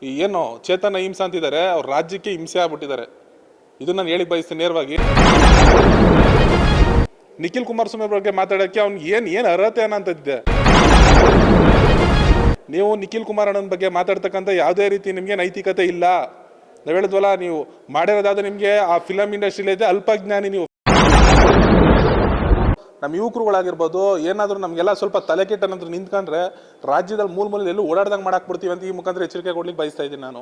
ಏನು ಚೇತನ ಹಿಂಸೆ ಅಂತಿದ್ದಾರೆ, ಅವ್ರ ರಾಜ್ಯಕ್ಕೆ ಹಿಂಸೆ ಆಗ್ಬಿಟ್ಟಿದ್ದಾರೆ. ಇದು ನಾನು ಹೇಳಿ ಬಯಸ್ತೀನಿ ನೇರವಾಗಿ. ನಿಖಿಲ್ ಕುಮಾರಸ್ವಾಮಿ ಬಗ್ಗೆ ಮಾತಾಡೋಕ್ಕೆ ಅವ್ನಿಗೆ ಏನು ಅರ್ಹತೆ ಅನ್ನಂತಿದ್ದೆ. ನೀವು ನಿಖಿಲ್ ಕುಮಾರಣ್ಣನ ಬಗ್ಗೆ ಮಾತಾಡ್ತಕ್ಕಂಥ ಯಾವುದೇ ರೀತಿ ನಿಮಗೆ ನೈತಿಕತೆ ಇಲ್ಲ. ನಾವು ಹೇಳಿದ್ವಲ್ಲ, ನೀವು ಮಾಡಿರೋದಾದ್ರೆ ನಿಮಗೆ ಆ ಫಿಲಮ್ ಇಂಡಸ್ಟ್ರಿಲಿ ಇದೆ ಅಲ್ಪಜ್ಞಾನಿ ನೀವು. ನಮ್ಮ ಯುವಕರುಗಳಾಗಿರ್ಬೋದು ಏನಾದರೂ ನಮಗೆಲ್ಲ ಸ್ವಲ್ಪ ತಲೆ ಕೆಟ್ಟನಂತರ ನಿಂತ್ಕೊಂಡ್ರೆ ರಾಜ್ಯದಲ್ಲಿ ಮೂಲೆಯಲ್ಲಿ ಎಲ್ಲೂ ಓಡಾಡ್ದಂಗೆ ಮಾಡಾಕ್ಬಿಡ್ತೀವಿ ಅಂತ ಈ ಮುಖಾಂತರ ಎಚ್ಚರಿಕೆ ಕೊಡ್ಲಿಕ್ಕೆ ಬಯಸ್ತಾ ಇದ್ದೀನಿ ನಾನು.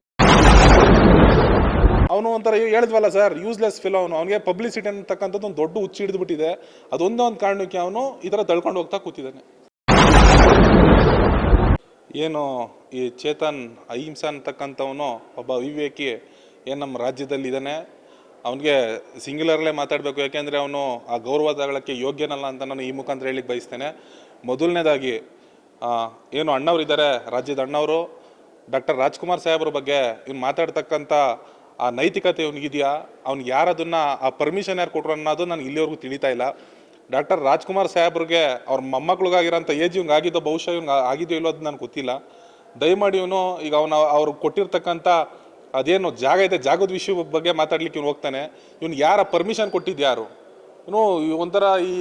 ಅವನು ಒಂಥರ ಹೇಳಿದ್ವಲ್ಲ ಸರ್, ಯೂಸ್ಲೆಸ್ ಫಿಲ್. ಅವನಿಗೆ ಪಬ್ಲಿಸಿಟಿ ಅಂತಕ್ಕಂಥದ್ದು ಒಂದು ದೊಡ್ಡ ಹುಚ್ಚು ಹಿಡಿದ್ಬಿಟ್ಟಿದೆ. ಅದೊಂದೇ ಒಂದು ಕಾರಣಕ್ಕೆ ಅವನು ಈ ಥರ ತಳ್ಕೊಂಡು ಹೋಗ್ತಾ ಕೂತಿದ್ದಾನೆ. ಏನು ಈ ಚೇತನ್ ಅಹಿಂಸಾ ಅಂತಕ್ಕಂಥವನು ಒಬ್ಬ ಅವಿವೇಕಿ ಏನು ನಮ್ಮ ರಾಜ್ಯದಲ್ಲಿ ಇದ್ದಾನೆ. ಅವನಿಗೆ ಸಿಂಗ್ಯುಲರ್ಲೇ ಮಾತಾಡಬೇಕು, ಯಾಕೆಂದರೆ ಅವನು ಆ ಗೌರವ ತಗೊಳ್ಳೋಕ್ಕೆ ಯೋಗ್ಯನಲ್ಲ ಅಂತ ನಾನು ಈ ಮುಖಾಂತರ ಹೇಳಿಕ್ಕೆ ಬಯಸ್ತೇನೆ. ಮೊದಲನೇದಾಗಿ ಏನು ಅಣ್ಣವ್ರು ಇದ್ದಾರೆ, ರಾಜ್ಯದ ಅಣ್ಣವರು ಡಾಕ್ಟರ್ ರಾಜ್ಕುಮಾರ್ ಸಾಹೇಬ್ರ ಬಗ್ಗೆ ಇವ್ನು ಮಾತಾಡ್ತಕ್ಕಂಥ ಆ ನೈತಿಕತೆ ಇವನಿಗಿದೆಯಾ, ಅವ್ನಿಗೆ ಯಾರದನ್ನು ಆ ಪರ್ಮಿಷನ್ ಯಾರು ಕೊಟ್ಟರು ಅನ್ನೋದು ನನಗೆ ಇಲ್ಲಿವರೆಗೂ ತಿಳಿತಾ ಇಲ್ಲ. ಡಾಕ್ಟರ್ ರಾಜ್ಕುಮಾರ್ ಸಾಹೇಬ್ರಿಗೆ ಅವ್ರ ಮೊಮ್ಮಕ್ಳಿಗಾಗಿರೋಂಥ ಏಜ್ ಇವ್ನಿಗೆ ಆಗಿದ್ದೋ, ಬಹುಶಃ ಇವ್ನಿಗೆ ಆಗಿದೆಯೋ ಇಲ್ಲೋ ಅದು ನನಗೆ ಗೊತ್ತಿಲ್ಲ. ದಯಮಾಡಿ ಇವನು ಈಗ ಅವ್ರು ಕೊಟ್ಟಿರ್ತಕ್ಕಂಥ ಅದೇನು ಜಾಗ ಇದೆ, ಜಾಗದ ವಿಷಯ ಬಗ್ಗೆ ಮಾತಾಡ್ಲಿಕ್ಕೆ ಇವ್ನು ಹೋಗ್ತಾನೆ. ಇವ್ನು ಯಾರ ಪರ್ಮಿಷನ್ ಕೊಟ್ಟಿದ್ದು ಯಾರು? ಇವನು ಒಂಥರ ಈ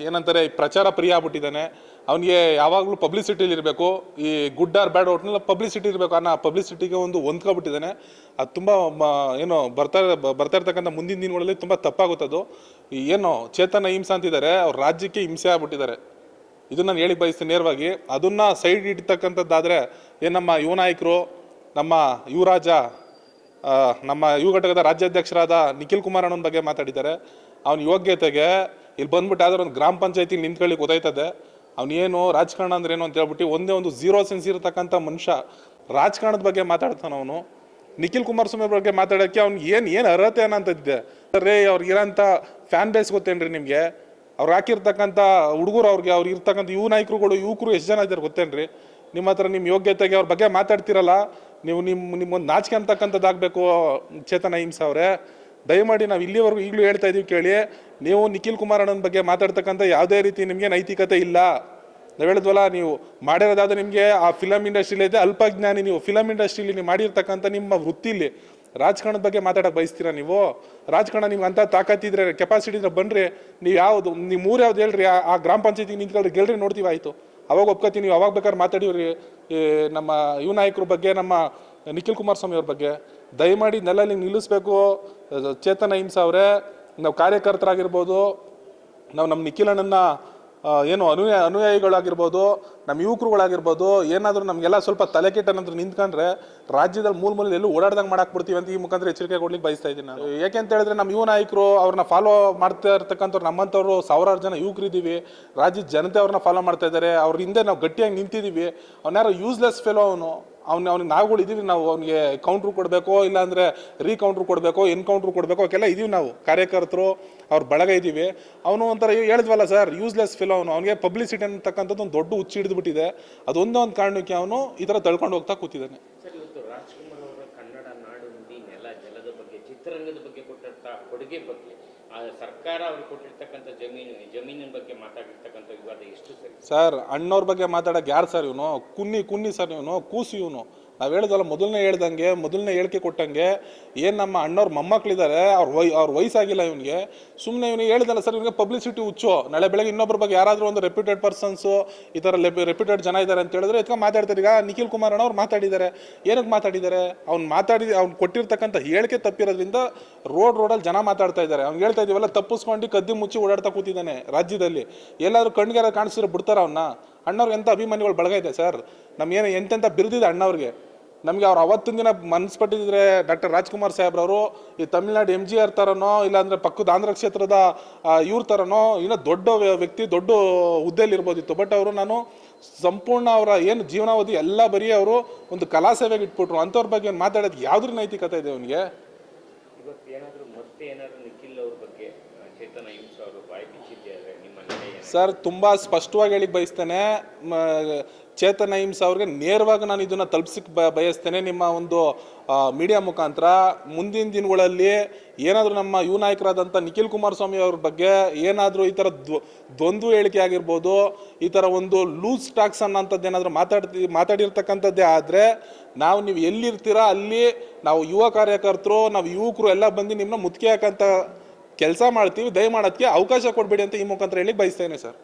ಏನಂತಾರೆ ಪ್ರಚಾರ ಪ್ರಿಯ ಆಗ್ಬಿಟ್ಟಿದ್ದಾನೆ. ಅವನಿಗೆ ಯಾವಾಗಲೂ ಪಬ್ಲಿಸಿಟಿಲಿ ಇರಬೇಕು, ಈ ಗುಡ್ ಆರ್ ಬ್ಯಾಡ್ ಒಟ್ಟಿನಲ್ಲಿ ಪಬ್ಲಿಸಿಟಿ ಇರಬೇಕು ಅನ್ನೋ ಪಬ್ಲಿಸಿಟಿಗೆ ಹೊಂದ್ಕೊಬಿಟ್ಟಿದ್ದಾನೆ. ಅದು ತುಂಬ ಏನು ಬರ್ತಾ ಇರ್ತಕ್ಕಂಥ ಮುಂದಿನ ದಿನಗಳಲ್ಲಿ ತುಂಬ ತಪ್ಪಾಗುತ್ತದು. ಏನು ಚೇತನ ಹಿಂಸೆ ಅಂತಿದ್ದಾರೆ, ಅವ್ರ ರಾಜ್ಯಕ್ಕೆ ಹಿಂಸೆ ಆಗ್ಬಿಟ್ಟಿದ್ದಾರೆ. ಇದು ನಾನು ಹೇಳಿ ಬಯಸ್ತೀನಿ ನೇರವಾಗಿ. ಅದನ್ನು ಸೈಡ್ ಇಡ್ತಕ್ಕಂಥದ್ದಾದರೆ ಏನು ನಮ್ಮ ಯುವ ನಾಯಕರು, ನಮ್ಮ ಯುವರಾಜ, ನಮ್ಮ ಯುವ ಘಟಕದ ರಾಜ್ಯಾಧ್ಯಕ್ಷರಾದ ನಿಖಿಲ್ ಕುಮಾರಣ್ಣನ ಬಗ್ಗೆ ಮಾತಾಡಿದ್ದಾರೆ. ಅವನ ಯೋಗ್ಯತೆಗೆ ಇಲ್ಲಿ ಬಂದ್ಬಿಟ್ಟು ಯಾವ್ದಾದ್ರು ಒಂದು ಗ್ರಾಮ ಪಂಚಾಯತಿಲಿ ನಿಂತ್ಕೊಳ್ಳಿ ಗೊತ್ತಾಯ್ತದೆ. ಅವನೇನು ರಾಜಕಾರಣ ಅಂದ್ರೆ ಏನು ಅಂತ ಹೇಳ್ಬಿಟ್ಟು ಒಂದೇ ಒಂದು ಝೀರೋ ಸೆನ್ಸ್ ಇರತಕ್ಕಂಥ ಮನುಷ್ಯ ರಾಜಕಾರಣದ ಬಗ್ಗೆ ಮಾತಾಡ್ತಾನೆ. ಅವನು ನಿಖಿಲ್ ಕುಮಾರಸ್ವಾಮಿ ಬಗ್ಗೆ ಮಾತಾಡೋಕ್ಕೆ ಅವ್ನಿಗೆ ಏನು ಅರ್ಹತೆ ಅನ್ನಂತಿದ್ದೆ. ರೇ ಅವ್ರಿಗಿರೋಂಥ ಫ್ಯಾನ್ ಬೇಸ್ ಗೊತ್ತೇನ್ರಿ ನಿಮಗೆ? ಅವ್ರು ಹಾಕಿರ್ತಕ್ಕಂಥ ಹುಡುಗರು, ಅವ್ರು ಇರ್ತಕ್ಕಂಥ ಯುವಕರು ಎಷ್ಟು ಜನ ಇದ್ದಾರೆ ಗೊತ್ತೇನ್ರಿ? ನಿಮ್ಮ ಹತ್ರ ನಿಮ್ಮ ಯೋಗ್ಯತೆಗೆ ಅವ್ರ ಬಗ್ಗೆ ಮಾತಾಡ್ತಿರಲ್ಲ, ನೀವು ನಿಮ್ಮೊಂದು ನಾಚಿಕೆ ಅಂತಕ್ಕಂಥದ್ದಾಗಬೇಕು. ಚೇತನ ಹಿಂಸೆ ಅವರೇ, ದಯಮಾಡಿ ನಾವು ಇಲ್ಲಿವರೆಗೂ ಈಗಲೂ ಹೇಳ್ತಾ ಇದೀವಿ ಕೇಳಿ. ನೀವು ನಿಖಿಲ್ ಕುಮಾರಣ್ಣನ ಬಗ್ಗೆ ಮಾತಾಡ್ತಕ್ಕಂಥ ಯಾವುದೇ ರೀತಿ ನಿಮಗೆ ನೈತಿಕತೆ ಇಲ್ಲ. ನಾವು ಹೇಳಿದ್ವಲ್ಲ, ನೀವು ಮಾಡಿರೋದಾದ್ರೆ ನಿಮಗೆ ಆ ಫಿಲಮ್ ಇಂಡಸ್ಟ್ರಿಲಿ ಇದೆ ಅಲ್ಪಜ್ಞಾನಿ ನೀವು. ಫಿಲಮ್ ಇಂಡಸ್ಟ್ರಿಲಿ ನೀವು ಮಾಡಿರ್ತಕ್ಕಂಥ ನಿಮ್ಮ ವೃತ್ತಿಲಿ ರಾಜಕಾರಣದ ಬಗ್ಗೆ ಮಾತಾಡೋಕೆ ಬಯಸ್ತೀರಾ ನೀವು? ರಾಜಕಾರಣ ನಿಮ್ಗೆ ಅಂತ ತಾಕತ್ತಿದ್ರೆ, ಕೆಪಾಸಿಟಿ ಇದ್ರೆ ಬನ್ನಿರಿ. ನೀವು ಊರು ಯಾವ್ದು ಹೇಳ್ರಿ, ಆ ಗ್ರಾಮ ಪಂಚಾಯತಿಗೆ ನಿಂತ್ಕೊಳ್ರಿ, ಗೆಲ್ರಿ, ನೋಡ್ತೀವಿ, ಆಯಿತು, ಅವಾಗ ಒಪ್ಕೋತೀನಿ. ನೀವು ಅವಾಗ ಬೇಕಾದ್ರೆ ಮಾತಾಡಿವ್ರಿ ನಮ್ಮ ಯುವ ನಾಯಕರ ಬಗ್ಗೆ, ನಮ್ಮ ನಿಖಿಲ್ ಕುಮಾರಸ್ವಾಮಿ ಅವ್ರ ಬಗ್ಗೆ. ದಯಮಾಡಿ ನೆಲಲ್ಲಿ ನಿಲ್ಲಿಸ್ಬೇಕು. ಚೇತನ ಹಿಂಸೆ ಅವರೇ, ನಾವು ಕಾರ್ಯಕರ್ತರಾಗಿರ್ಬೋದು, ನಮ್ಮ ನಿಖಿಲಣ್ಣನ ಏನು ಅನುಯಾಯಿಗಳಾಗಿರ್ಬೋದು, ನಮ್ಮ ಯುವಕರುಗಳಾಗಿರ್ಬೋದು, ಏನಾದರೂ ನಮಗೆಲ್ಲ ಸ್ವಲ್ಪ ತಲೆ ಕೆಟ್ಟನಂತರ ನಿಂತ್ಕೊಂಡ್ರೆ ರಾಜ್ಯದಲ್ಲಿ ಮೂಲೆಯಲ್ಲಿ ಎಲ್ಲೂ ಓಡಾಡ್ದಂಗೆ ಮಾಡಾಕ್ಬಿಡ್ತೀವಿ ಅಂತ ಈ ಮುಖಾಂತರ ಎಚ್ಚರಿಕೆ ಕೊಡ್ಲಿಕ್ಕೆ ಬಯಸ್ತಾ ಇದ್ದೀನಿ ನಾನು. ಯಾಕೆಂತ ಹೇಳಿದ್ರೆ ನಮ್ಮ ಯುವ ನಾಯಕರು ಅವ್ರನ್ನ ಫಾಲೋ ಮಾಡ್ತಾ ಇರ್ತಕ್ಕಂಥವ್ರು ನಮ್ಮಂಥವ್ರು ಸಾವಿರಾರು ಜನ ಯುವಕರಿದ್ದೀವಿ. ರಾಜ್ಯದ ಜನತೆ ಅವ್ರನ್ನ ಫಾಲೋ ಮಾಡ್ತಾ ಇದ್ದಾರೆ. ಅವ್ರ ಹಿಂದೆ ನಾವು ಗಟ್ಟಿಯಾಗಿ ನಿಂತಿದ್ದೀವಿ. ಅವ್ನ್ಯಾರೋ ಯೂಸ್ಲೆಸ್ ಫೆಲೋ ಅವ್ನಿಗೆ ನಾವುಗಳು ಇದೀವಿ. ನಾವು ಅವ್ನಿಗೆ ಕೌಂಟ್ರು ಕೊಡಬೇಕೋ, ಇಲ್ಲಾಂದರೆ ರೀಕೌಂಟ್ರು ಕೊಡಬೇಕೋ, ಎನ್ಕೌಂಟ್ರು ಕೊಡಬೇಕೋ, ಅವಕ್ಕೆಲ್ಲ ಇದೀವಿ ನಾವು ಕಾರ್ಯಕರ್ತರು, ಅವ್ರ ಬಳಗ ಇದ್ದೀವಿ. ಅವನು ಒಂಥರ ಹೇಳಿದ್ವಲ್ಲ ಸರ್, ಯೂಸ್ಲೆಸ್ ಫಿಲ್. ಅವನಿಗೆ ಪಬ್ಲಿಸಿಟಿ ಅಂತಕ್ಕಂಥದ್ದು ಒಂದು ದೊಡ್ಡ ಹುಚ್ಚು ಹಿಡಿದ್ಬಿಟ್ಟಿದೆ. ಅದೊಂದೇ ಒಂದು ಕಾರಣಕ್ಕೆ ಅವನು ಈ ಥರ ತಳ್ಕೊಂಡು ಹೋಗ್ತಾ ಕೂತಿದ್ದಾನೆ. ಸರ್, ಇವತ್ತು ರಾಜ್ಕುಮಾರ್ ಅವರ ಕನ್ನಡ ನಾಡು ನುಡಿ ನೆಲ ಜಲದ ಬಗ್ಗೆ, ಚಿತ್ರರಂಗದ ಬಗ್ಗೆ ಕೊಟ್ಟಂಥ ಕೊಡುಗೆ ಬಗ್ಗೆ, ಸರ್ಕಾರ ಅವ್ರಿಗೆ ಕೊಟ್ಟಿರ್ತಕ್ಕಂಥ ಜಮೀನಿನ ಬಗ್ಗೆ ಮಾತಾಡಿರ್ತಕ್ಕಂಥ ವಿವಾದ ಎಷ್ಟು ಸರಿ? ಸರ್, ಅಣ್ಣವ್ರ ಬಗ್ಗೆ ಮಾತಾಡೋಕೆ ಯಾರು ಸರ್ ಇವನು? ಕುನ್ನಿ ಸರ್ ಇವನು, ಕೂಸು ಇವನು. ನಾವು ಹೇಳಿದ್ವಲ್ಲ, ಮೊದಲನೇ ಹೇಳಿಕೆ ಕೊಟ್ಟಂಗೆ, ಏನು ನಮ್ಮ ಅಣ್ಣವ್ರ ಮೊಮ್ಮಕ್ಳಿದ್ದಾರೆ, ಅವ್ರ ವಯಸ್ಸಾಗಿಲ್ಲ ಇವನಿಗೆ. ಸುಮ್ಮನೆ ಇವನಿಗೆ ಹೇಳಿದಲ್ಲ ಸರ್, ಇವನಿಗೆ ಪಬ್ಲಿಸಿಟಿ ಹುಚ್ಚು. ನಾಳೆ ಬೆಳಗ್ಗೆ ಇನ್ನೊಬ್ಬರ ಬಗ್ಗೆ ಯಾರಾದರೂ ಒಂದು ರೆಪ್ಯೂಟೆಡ್ ಪರ್ಸನ್ಸು, ಈ ಥರ ರೆಪ್ಯೂಟೆಡ್ ಜನ ಇದ್ದಾರೆ ಅಂತ ಹೇಳಿದ್ರೆ ಎತ್ಕೊಂಡು ಮಾತಾಡ್ತಾರೆ. ಈಗ ನಿಖಿಲ್ ಕುಮಾರಣ್ಣ ಅವ್ರು ಮಾತಾಡಿದ್ದಾರೆ. ಏನಕ್ಕೆ ಮಾತಾಡಿದ್ದಾರೆ? ಅವ್ನು ಕೊಟ್ಟಿರ್ತಕ್ಕಂಥ ಹೇಳಿಕೆ ತಪ್ಪಿರೋದ್ರಿಂದ ರೋಡಲ್ಲಿ ಜನ ಮಾತಾಡ್ತಾ ಇದ್ದಾರೆ. ಅವ್ನು ಹೇಳ್ತಾ ಇದೀವಲ್ಲ, ತಪ್ಪಿಸ್ಕೊಂಡು ಕದ್ದಿ ಮುಚ್ಚಿ ಓಡಾಡ್ತಾ ಕೂತಿದ್ದಾನೆ ರಾಜ್ಯದಲ್ಲಿ. ಎಲ್ಲಾದರೂ ಕಣ್ಗೆರ ಕಾಣಿಸಿದ್ರೆ ಬಿಡ್ತಾರ ಅವನ್ನ? ಅಣ್ಣವ್ರಿಗೆ ಎಂಥ ಅಭಿಮಾನಿಗಳು ಬಳಗ ಇದೆ ಸರ್. ನಮಗೇನು ಎಂತೆಂಥ ಬಿರುದಿದೆ ಅಣ್ಣವ್ರಿಗೆ. ನಮಗೆ ಅವ್ರು ಅವತ್ತಿನ ದಿನ ಮನಸ್ಸು ಪಟ್ಟಿದ್ರೆ ಡಾಕ್ಟರ್ ರಾಜ್ಕುಮಾರ್ ಸಾಹೇಬ್ರವರು ಈ ತಮಿಳ್ನಾಡು MGR ಥರನೋ, ಇಲ್ಲಾಂದರೆ ಪಕ್ಕದ ಆಂಧ್ರ ಕ್ಷೇತ್ರದ ಇವ್ರ ಥರನೋ ಇನ್ನೂ ದೊಡ್ಡ ವ್ಯಕ್ತಿ, ದೊಡ್ಡ ಹುದ್ದೆಯಲ್ಲಿ ಇರ್ಬೋದಿತ್ತು. ಬಟ್ ಅವರು ಸಂಪೂರ್ಣ ಅವರ ಏನು ಜೀವನಾವಧಿ ಎಲ್ಲ ಬರೀ ಅವರು ಒಂದು ಕಲಾ ಸೇವೆಗೆ ಇಟ್ಬಿಟ್ರು. ಅಂಥವ್ರ ಬಗ್ಗೆ ಮಾತಾಡೋದು ಯಾವುದ್ರ ನೈತಿಕತೆ ಇದೆ ಅವನಿಗೆ? ಇವತ್ತು ಏನಾದರೂ ನಿಖಿಲ್ ಅವ್ರ ಬಗ್ಗೆ ಚೇತನ ಹಿಂಸೆ ಅವರು ಬಾಯಿ ಬಿಚ್ಚಿದ್ದಾರೆ ನಿಮ್ಮ? ಸರ್, ತುಂಬ ಸ್ಪಷ್ಟವಾಗಿ ಹೇಳಿಕ್ಕೆ ಬಯಸ್ತೇನೆ. ಚೇತನ್ ಅಹಿಂಸ ಅವ್ರಿಗೆ ನೇರವಾಗಿ ನಾನು ಇದನ್ನು ತಲುಪಿಸಕ್ಕೆ ಬಯಸ್ತೇನೆ ನಿಮ್ಮ ಒಂದು ಮೀಡಿಯಾ ಮುಖಾಂತರ. ಮುಂದಿನ ದಿನಗಳಲ್ಲಿ ಏನಾದರೂ ನಮ್ಮ ಯುವ ನಾಯಕರಾದಂಥ ನಿಖಿಲ್ ಕುಮಾರಸ್ವಾಮಿ ಅವ್ರ ಬಗ್ಗೆ ಏನಾದರೂ ಈ ಥರ ದ್ವಂದ್ವ ಹೇಳಿಕೆ ಆಗಿರ್ಬೋದು, ಈ ಥರ ಒಂದು ಲೂಸ್ ಟಾಕ್ಸ್ ಅನ್ನೋಂಥದ್ದು ಏನಾದರೂ ಮಾತಾಡಿರ್ತಕ್ಕಂಥದ್ದೇ ಆದರೆ ನೀವು ಎಲ್ಲಿರ್ತೀರಾ ಅಲ್ಲಿ ನಾವು ಯುವ ಕಾರ್ಯಕರ್ತರು, ನಾವು ಯುವಕರು ಎಲ್ಲ ಬಂದು ನಿಮ್ಮನ್ನ ಮುತ್ತಿಗೆ ಹಾಕಂತ ಕೆಲಸ ಮಾಡ್ತೀವಿ. ದಯಮಾಡೋದಕ್ಕೆ ಅವಕಾಶ ಕೊಡಬೇಡಿ ಅಂತ ಈ ಮುಖಾಂತರ ಹೇಳಿ ಬಯಸ್ತೇನೆ ಸರ್.